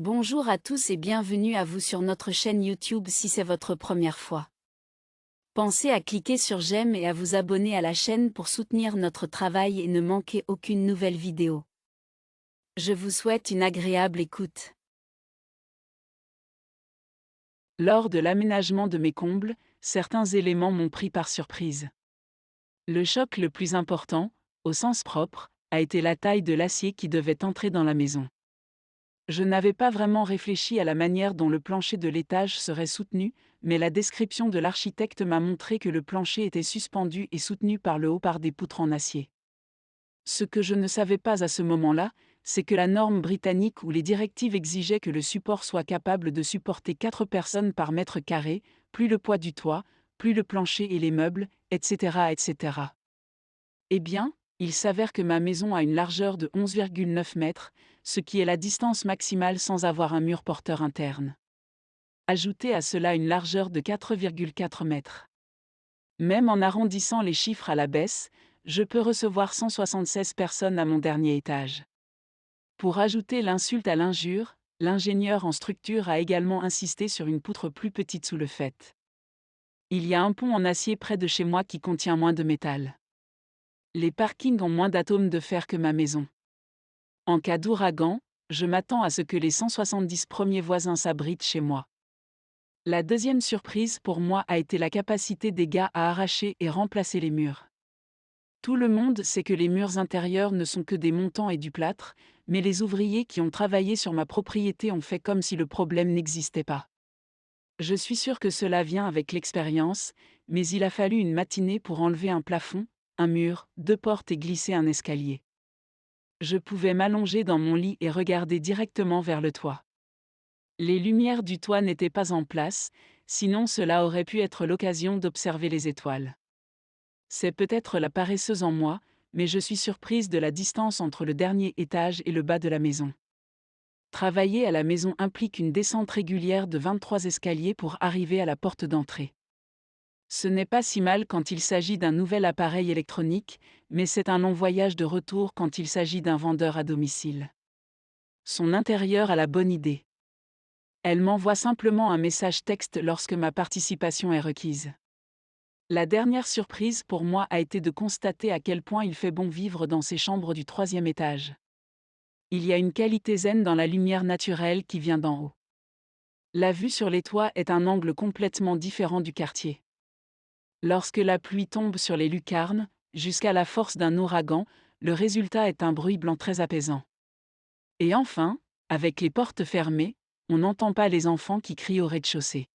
Bonjour à tous et bienvenue à vous sur notre chaîne YouTube si c'est votre première fois. Pensez à cliquer sur j'aime et à vous abonner à la chaîne pour soutenir notre travail et ne manquer aucune nouvelle vidéo. Je vous souhaite une agréable écoute. Lors de l'aménagement de mes combles, certains éléments m'ont pris par surprise. Le choc le plus important, au sens propre, a été la taille de l'acier qui devait entrer dans la maison. Je n'avais pas vraiment réfléchi à la manière dont le plancher de l'étage serait soutenu, mais la description de l'architecte m'a montré que le plancher était suspendu et soutenu par le haut par des poutres en acier. Ce que je ne savais pas à ce moment-là, c'est que la norme britannique où les directives exigeaient que le support soit capable de supporter 4 personnes par mètre carré, plus le poids du toit, plus le plancher et les meubles, etc. etc. Eh bien, il s'avère que ma maison a une largeur de 11,9 mètres, ce qui est la distance maximale sans avoir un mur porteur interne. Ajoutez à cela une largeur de 4,4 mètres. Même en arrondissant les chiffres à la baisse, je peux recevoir 176 personnes à mon dernier étage. Pour ajouter l'insulte à l'injure, l'ingénieur en structure a également insisté sur une poutre plus petite sous le fait. Il y a un pont en acier près de chez moi qui contient moins de métal. Les parkings ont moins d'atomes de fer que ma maison. En cas d'ouragan, je m'attends à ce que les 170 premiers voisins s'abritent chez moi. La deuxième surprise pour moi a été la capacité des gars à arracher et remplacer les murs. Tout le monde sait que les murs intérieurs ne sont que des montants et du plâtre, mais les ouvriers qui ont travaillé sur ma propriété ont fait comme si le problème n'existait pas. Je suis sûr que cela vient avec l'expérience, mais il a fallu une matinée pour enlever un plafond, un mur, 2 portes et glisser un escalier. Je pouvais m'allonger dans mon lit et regarder directement vers le toit. Les lumières du toit n'étaient pas en place, sinon cela aurait pu être l'occasion d'observer les étoiles. C'est peut-être la paresseuse en moi, mais je suis surprise de la distance entre le dernier étage et le bas de la maison. Travailler à la maison implique une descente régulière de 23 escaliers pour arriver à la porte d'entrée. Ce n'est pas si mal quand il s'agit d'un nouvel appareil électronique, mais c'est un long voyage de retour quand il s'agit d'un vendeur à domicile. Son intérieur a la bonne idée. Elle m'envoie simplement un message texte lorsque ma participation est requise. La dernière surprise pour moi a été de constater à quel point il fait bon vivre dans ces chambres du 3e étage. Il y a une qualité zen dans la lumière naturelle qui vient d'en haut. La vue sur les toits est un angle complètement différent du quartier. Lorsque la pluie tombe sur les lucarnes, jusqu'à la force d'un ouragan, le résultat est un bruit blanc très apaisant. Et enfin, avec les portes fermées, on n'entend pas les enfants qui crient au rez-de-chaussée.